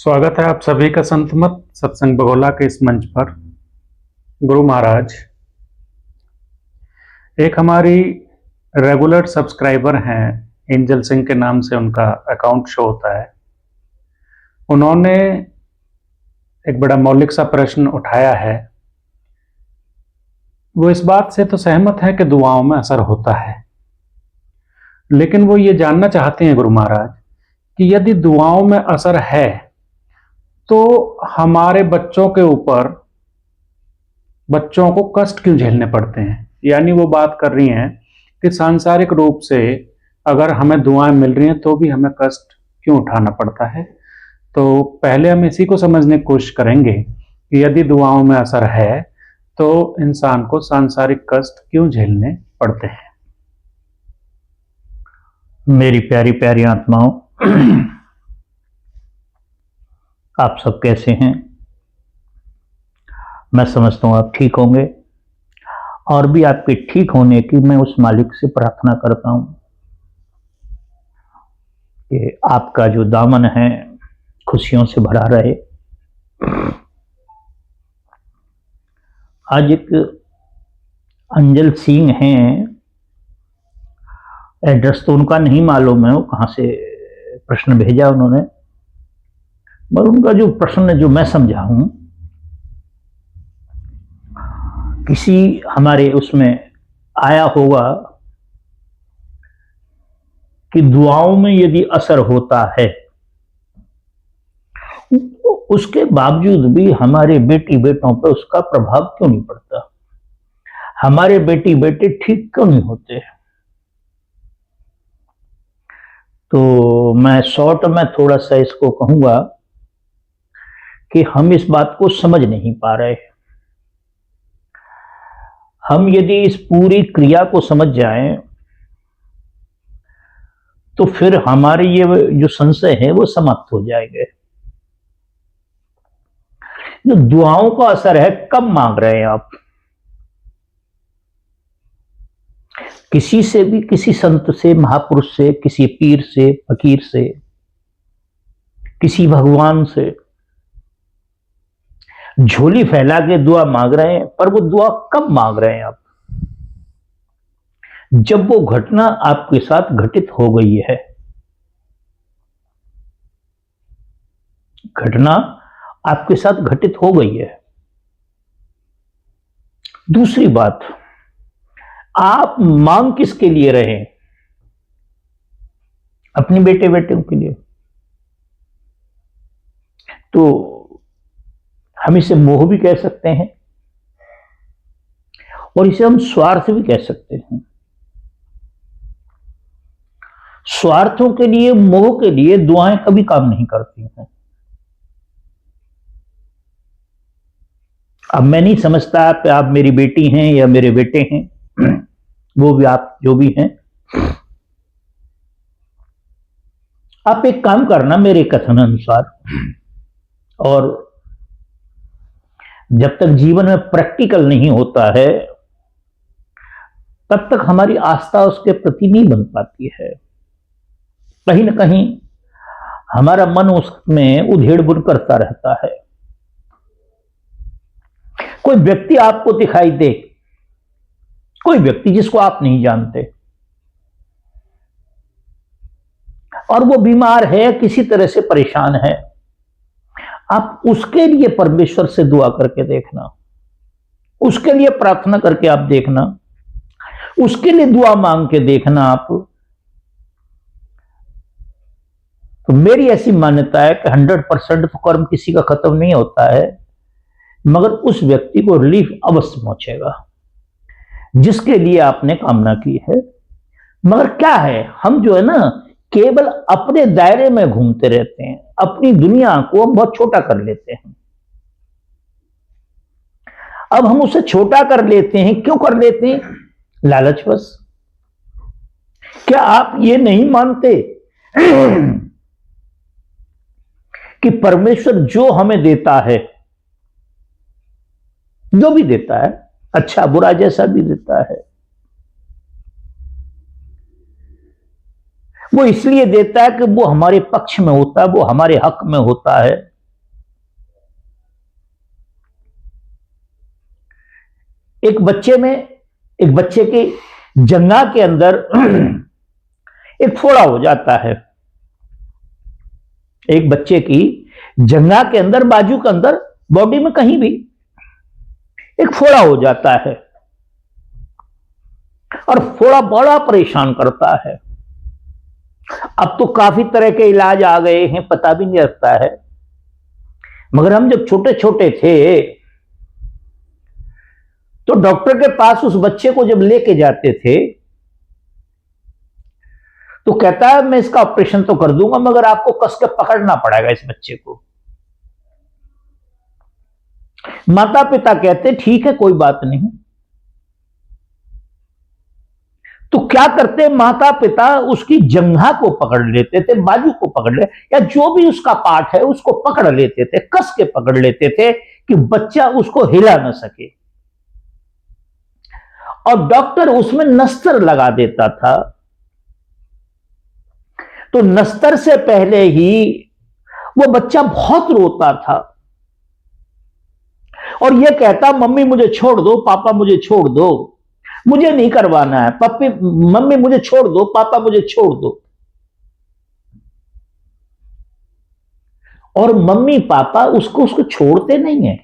स्वागत है आप सभी का संत मत सत्संग बगोला के इस मंच पर। गुरु महाराज एक हमारी रेगुलर सब्सक्राइबर हैं, एंजल सिंह के नाम से उनका अकाउंट शो होता है। उन्होंने एक बड़ा मौलिक सा प्रश्न उठाया है। वो इस बात से तो सहमत है कि दुआओं में असर होता है, लेकिन वो ये जानना चाहते हैं गुरु महाराज कि यदि दुआओं में असर है तो हमारे बच्चों के ऊपर बच्चों को कष्ट क्यों झेलने पड़ते हैं। यानी वो बात कर रही हैं कि सांसारिक रूप से अगर हमें दुआएं मिल रही हैं तो भी हमें कष्ट क्यों उठाना पड़ता है। तो पहले हम इसी को समझने की कोशिश करेंगे कि यदि दुआओं में असर है तो इंसान को सांसारिक कष्ट क्यों झेलने पड़ते हैं। मेरी प्यारी प्यारी आत्माओं, आप सब कैसे हैं? मैं समझता हूं आप ठीक होंगे और भी आपके ठीक होने की मैं उस मालिक से प्रार्थना करता हूं कि आपका जो दामन है खुशियों से भरा रहे। आज एक अंजल सिंह हैं, एड्रेस तो उनका नहीं मालूम है, वो कहाँ से प्रश्न भेजा उन्होंने, पर उनका जो प्रश्न जो मैं समझा हूं किसी हमारे उसमें आया होगा कि दुआओं में यदि असर होता है तो उसके बावजूद भी हमारे बेटी बेटों पर उसका प्रभाव क्यों नहीं पड़ता, हमारे बेटी बेटे ठीक क्यों नहीं होते। तो मैं शॉर्ट में थोड़ा सा इसको कहूंगा कि हम इस बात को समझ नहीं पा रहे। हम यदि इस पूरी क्रिया को समझ जाएं तो फिर हमारे ये जो संशय है वो समाप्त हो जाएंगे। जो दुआओं का असर है, कब मांग रहे हैं आप? किसी से भी, किसी संत से, महापुरुष से, किसी पीर से, फकीर से, किसी भगवान से झोली फैला के दुआ मांग रहे हैं, पर वो दुआ कब मांग रहे हैं आप? जब वो घटना आपके साथ घटित हो गई है। घटना आपके साथ घटित हो गई है। दूसरी बात, आप मांग किसके लिए रहे हैं? अपने बेटे बेटियों के लिए। तो हम इसे मोह भी कह सकते हैं और इसे हम स्वार्थ भी कह सकते हैं। स्वार्थों के लिए, मोह के लिए दुआएं कभी काम नहीं करती हैं। अब मैं नहीं समझता कि आप मेरी बेटी हैं या मेरे बेटे हैं, वो भी आप जो भी हैं। आप एक काम करना मेरे कथन अनुसार, और जब तक जीवन में प्रैक्टिकल नहीं होता है तब तक हमारी आस्था उसके प्रति नहीं बन पाती है। कहीं ना कहीं हमारा मन उसमें उधेड़-बुन करता रहता है। कोई व्यक्ति आपको दिखाई दे, कोई व्यक्ति जिसको आप नहीं जानते, और वो बीमार है, किसी तरह से परेशान है, आप उसके लिए परमेश्वर से दुआ करके देखना, उसके लिए प्रार्थना करके आप देखना, उसके लिए दुआ मांग के देखना आप। तो मेरी ऐसी मान्यता है कि 100% तो कर्म किसी का खत्म नहीं होता है, मगर उस व्यक्ति को रिलीफ अवश्य पहुंचेगा जिसके लिए आपने कामना की है। मगर क्या है, हम जो है ना केवल अपने दायरे में घूमते रहते हैं, अपनी दुनिया को बहुत छोटा कर लेते हैं। अब हम उसे छोटा कर लेते हैं, क्यों कर लेते हैं? लालचवश। क्या आप ये नहीं मानते कि परमेश्वर जो हमें देता है, जो भी देता है, अच्छा बुरा जैसा भी देता है, वो इसलिए देता है कि वो हमारे पक्ष में होता है, वो हमारे हक में होता है। एक बच्चे के जंघा के अंदर एक फोड़ा हो जाता है, एक बच्चे की जंघा के अंदर, बाजू के अंदर, बॉडी में कहीं भी एक फोड़ा हो जाता है और फोड़ा बड़ा परेशान करता है। अब तो काफी तरह के इलाज आ गए हैं, पता भी नहीं लगता है, मगर हम जब छोटे छोटे थे तो डॉक्टर के पास उस बच्चे को जब लेके जाते थे तो कहता है मैं इसका ऑपरेशन तो कर दूंगा मगर आपको कस के पकड़ना पड़ेगा इस बच्चे को। माता पिता कहते ठीक है कोई बात नहीं। तो क्या करते, माता पिता उसकी जंघा को पकड़ लेते थे, बाजू को पकड़ ले, या जो भी उसका पार्ट है उसको पकड़ लेते थे, कस के पकड़ लेते थे कि बच्चा उसको हिला न सके, और डॉक्टर उसमें नस्तर लगा देता था। तो नस्तर से पहले ही वो बच्चा बहुत रोता था और ये कहता मम्मी मुझे छोड़ दो, पापा मुझे छोड़ दो, मुझे नहीं करवाना है, पप्पी मम्मी मुझे छोड़ दो, पापा मुझे छोड़ दो। और मम्मी पापा उसको छोड़ते नहीं है।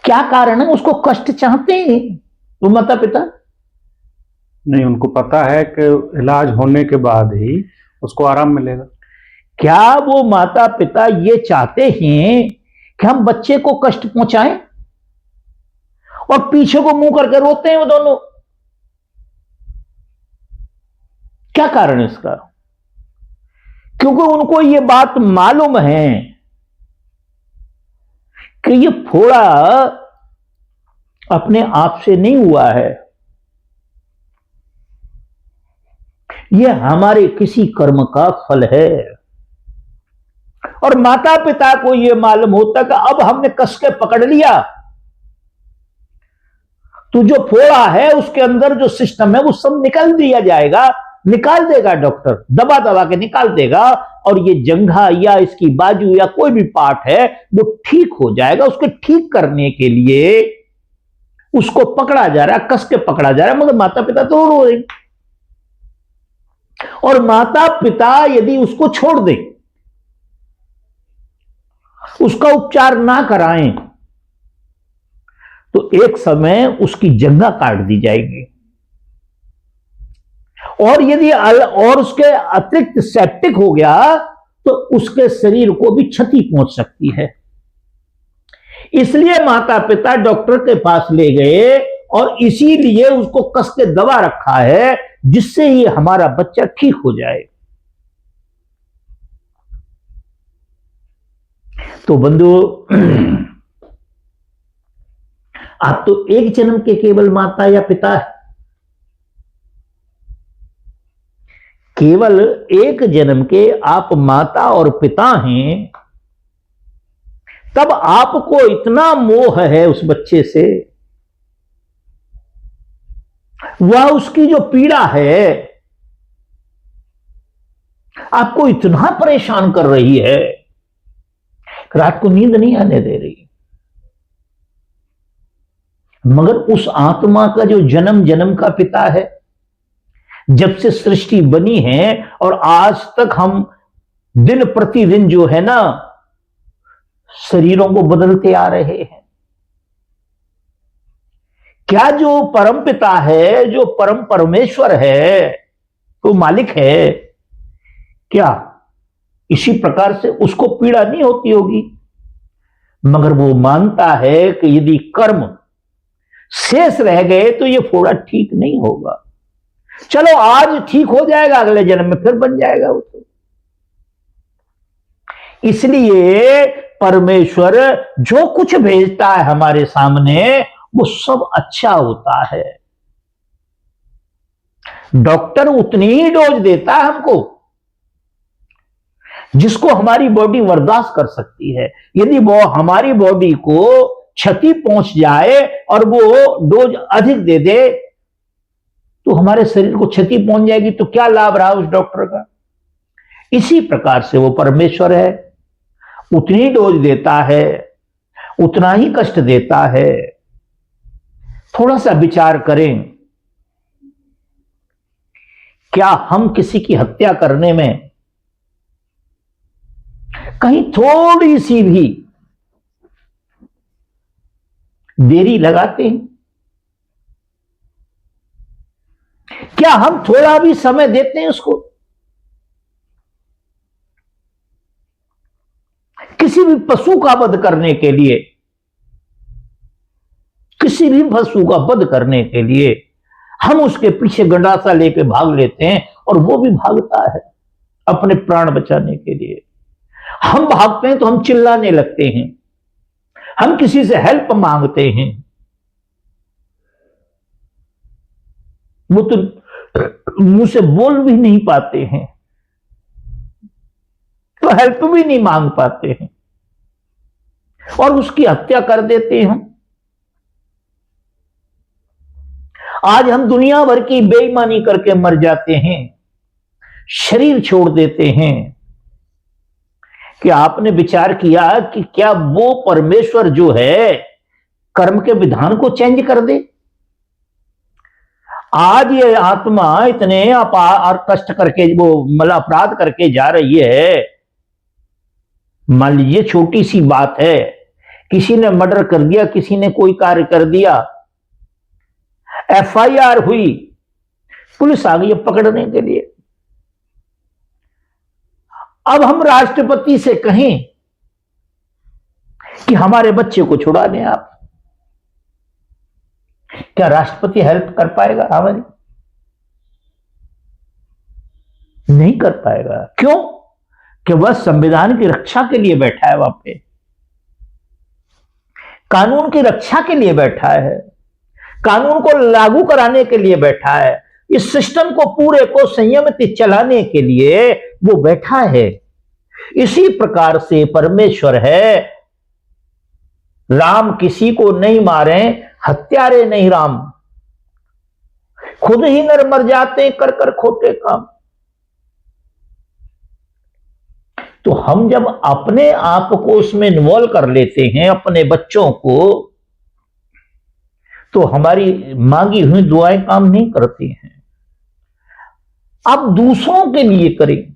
क्या कारण है? उसको कष्ट चाहते हैं वो माता पिता। नहीं, उनको पता है कि इलाज होने के बाद ही उसको आराम मिलेगा। क्या वो माता पिता ये चाहते हैं कि हम बच्चे को कष्ट पहुंचाएं और पीछे को मुंह करके रोते हैं वो दोनों? क्या कारण है इसका? क्योंकि उनको ये बात मालूम है कि ये फोड़ा अपने आप से नहीं हुआ है, ये हमारे किसी कर्म का फल है। और माता पिता को यह मालूम होता कि अब हमने कस के पकड़ लिया तो जो फोड़ा है उसके अंदर जो सिस्टम है वो सब निकाल दिया जाएगा, निकाल देगा डॉक्टर, दबा दबा के निकाल देगा, और ये जंघा या इसकी बाजू या कोई भी पार्ट है वो ठीक हो जाएगा। उसको ठीक करने के लिए उसको पकड़ा जा रहा है, कस के पकड़ा जा रहा है, मगर माता पिता तो रो रहे। और माता पिता यदि उसको छोड़ दें, उसका उपचार ना कराएं, तो एक समय उसकी जंघा काट दी जाएगी, और यदि और उसके अतिरिक्त सेप्टिक हो गया तो उसके शरीर को भी क्षति पहुंच सकती है। इसलिए माता पिता डॉक्टर के पास ले गए और इसीलिए उसको कस के दबा रखा है जिससे ही हमारा बच्चा ठीक हो जाए। तो बंधु, आप तो एक जन्म के केवल माता या पिता है, केवल एक जन्म के आप माता और पिता हैं, तब आपको इतना मोह है उस बच्चे से, वह उसकी जो पीड़ा है आपको इतना परेशान कर रही है, रात को नींद नहीं आने दे रही। मगर उस आत्मा का जो जन्म जन्म का पिता है, जब से सृष्टि बनी है और आज तक हम दिन प्रतिदिन जो है ना शरीरों को बदलते आ रहे हैं, क्या जो परम पिता है, जो परम परमेश्वर है, वो मालिक है, क्या इसी प्रकार से उसको पीड़ा नहीं होती होगी? मगर वो मानता है कि यदि कर्म शेष रह गए तो ये फोड़ा ठीक नहीं होगा। चलो आज ठीक हो जाएगा, अगले जन्म में फिर बन जाएगा वो तो। इसलिए परमेश्वर जो कुछ भेजता है हमारे सामने वो सब अच्छा होता है। डॉक्टर उतनी ही डोज देता है हमको जिसको हमारी बॉडी बर्दाश्त कर सकती है। यदि वो हमारी बॉडी को क्षति पहुंच जाए और वो डोज अधिक दे दे तो हमारे शरीर को क्षति पहुंच जाएगी, तो क्या लाभ रहा उस डॉक्टर का? इसी प्रकार से वो परमेश्वर है, उतनी डोज देता है उतना ही कष्ट देता है। थोड़ा सा विचार करें, क्या हम किसी की हत्या करने में कहीं थोड़ी सी भी देरी लगाते हैं? क्या हम थोड़ा भी समय देते हैं उसको? किसी भी पशु का वध करने के लिए, किसी भी पशु का वध करने के लिए हम उसके पीछे गंडासा लेके भाग लेते हैं और वो भी भागता है अपने प्राण बचाने के लिए। हम भागते हैं तो हम चिल्लाने लगते हैं, हम किसी से हेल्प मांगते हैं, वो तो मुंह से बोल भी नहीं पाते हैं, तो हेल्प भी नहीं मांग पाते हैं और उसकी हत्या कर देते हैं। आज हम दुनिया भर की बेईमानी करके मर जाते हैं, शरीर छोड़ देते हैं। क्या आपने विचार किया कि क्या वो परमेश्वर जो है कर्म के विधान को चेंज कर दे? आज ये आत्मा इतने अपार कष्ट करके वो मतलब अपराध करके जा रही है। मान लीजिए छोटी सी बात है, किसी ने मर्डर कर दिया, किसी ने कोई कार्य कर दिया, FIR हुई, पुलिस आ गई पकड़ने के लिए। अब हम राष्ट्रपति से कहें कि हमारे बच्चे को छुड़ा दें आप, क्या राष्ट्रपति हेल्प कर पाएगा हमारी? नहीं कर पाएगा। क्यों? कि वह संविधान की रक्षा के लिए बैठा है, वहां पे कानून की रक्षा के लिए बैठा है, कानून को लागू कराने के लिए बैठा है, इस सिस्टम को पूरे को संयमित चलाने के लिए वो बैठा है। इसी प्रकार से परमेश्वर है, राम किसी को नहीं मारे, हत्यारे नहीं राम, खुद ही नर मर जाते कर कर खोटे काम। तो हम जब अपने आप को उसमें इन्वॉल्व कर लेते हैं, अपने बच्चों को, तो हमारी मांगी हुई दुआएं काम नहीं करती हैं। अब दूसरों के लिए करें।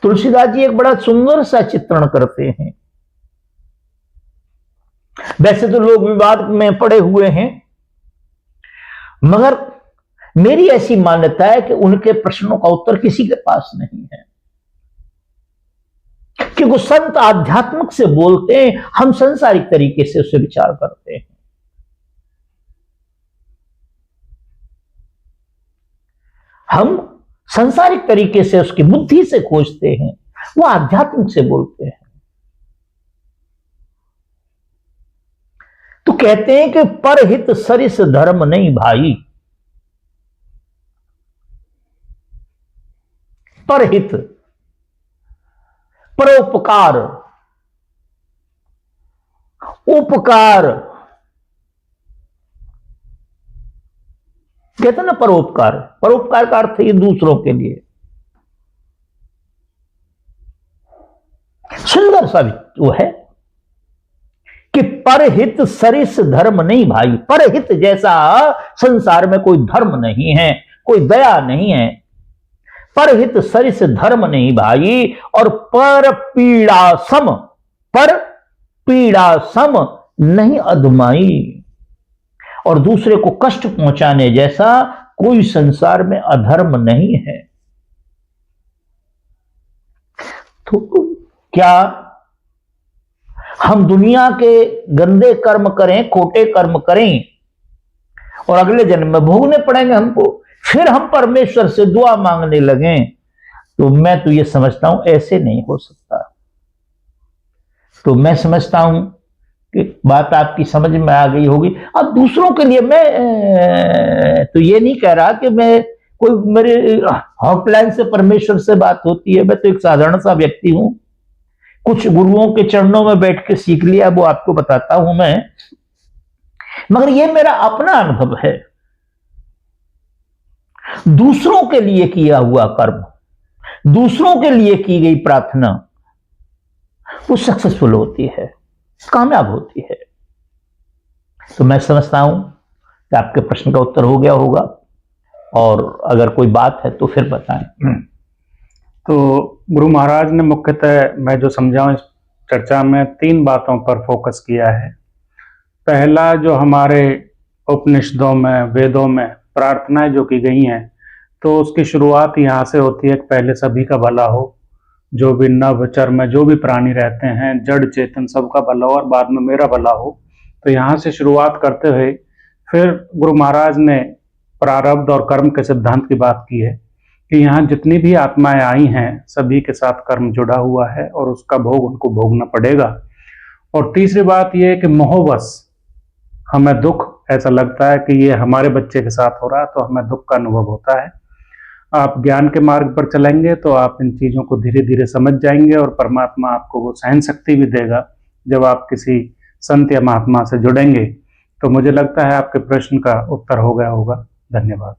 तुलसीदास जी एक बड़ा सुंदर सा चित्रण करते हैं। वैसे तो लोग विवाद में पड़े हुए हैं, मगर मेरी ऐसी मान्यता है कि उनके प्रश्नों का उत्तर किसी के पास नहीं है, क्योंकि संत आध्यात्मिक से बोलते हैं, हम संसारिक तरीके से उससे विचार करते हैं। हम संसारिक तरीके से उसकी बुद्धि से खोजते हैं, वो आध्यात्मिक से बोलते हैं। तो कहते हैं कि परहित सरिस धर्म नहीं भाई, परहित परोपकार, उपकार कहते ना, परोपकार, परोपकार का अर्थ है दूसरों के लिए। सुंदर सा वो है कि परहित सरिस धर्म नहीं भाई, परहित जैसा संसार में कोई धर्म नहीं है, कोई दया नहीं है। परहित सरिस धर्म नहीं भाई, और पर पीड़ा सम, पर पीड़ा सम नहीं अधमाई, और दूसरे को कष्ट पहुंचाने जैसा कोई संसार में अधर्म नहीं है। तो क्या हम दुनिया के गंदे कर्म करें, खोटे कर्म करें और अगले जन्म में भोगने पड़ेंगे हमको, फिर हम परमेश्वर से दुआ मांगने लगे? तो मैं तो ये समझता हूं ऐसे नहीं हो सकता। तो मैं समझता हूं कि बात आपकी समझ में आ गई होगी। अब दूसरों के लिए मैं तो ये नहीं कह रहा कि मैं कोई मेरे हॉटलाइन से परमेश्वर से बात होती है। मैं तो एक साधारण सा व्यक्ति हूं, कुछ गुरुओं के चरणों में बैठ के सीख लिया, वो आपको बताता हूं मैं, मगर ये मेरा अपना अनुभव है। दूसरों के लिए किया हुआ कर्म, दूसरों के लिए की गई प्रार्थना, वो सक्सेसफुल होती है, कामयाब होती है। तो मैं समझता हूं कि आपके प्रश्न का उत्तर हो गया होगा, और अगर कोई बात है तो फिर बताएं। तो गुरु महाराज ने मुख्यतः मैं जो समझाऊं इस चर्चा में 3 बातों पर फोकस किया है। पहला, जो हमारे उपनिषदों में, वेदों में प्रार्थनाएं जो की गई हैं, तो उसकी शुरुआत यहाँ से होती है कि पहले सभी का भला हो, जो भी नभ चर में जो भी प्राणी रहते हैं, जड़ चेतन सबका भला हो, और बाद में मेरा भला हो। तो यहाँ से शुरुआत करते हुए फिर गुरु महाराज ने प्रारब्ध और कर्म के सिद्धांत की बात की है कि यहाँ जितनी भी आत्माएं आई हैं सभी के साथ कर्म जुड़ा हुआ है और उसका भोग उनको भोगना पड़ेगा। और तीसरी बात यह है कि मोहवश हमें दुख ऐसा लगता है कि ये हमारे बच्चे के साथ हो रहा है, तो हमें दुख का अनुभव होता है। आप ज्ञान के मार्ग पर चलेंगे तो आप इन चीज़ों को धीरे धीरे समझ जाएंगे, और परमात्मा आपको वो सहन शक्ति भी देगा जब आप किसी संत या महात्मा से जुड़ेंगे। तो मुझे लगता है आपके प्रश्न का उत्तर हो गया होगा। धन्यवाद।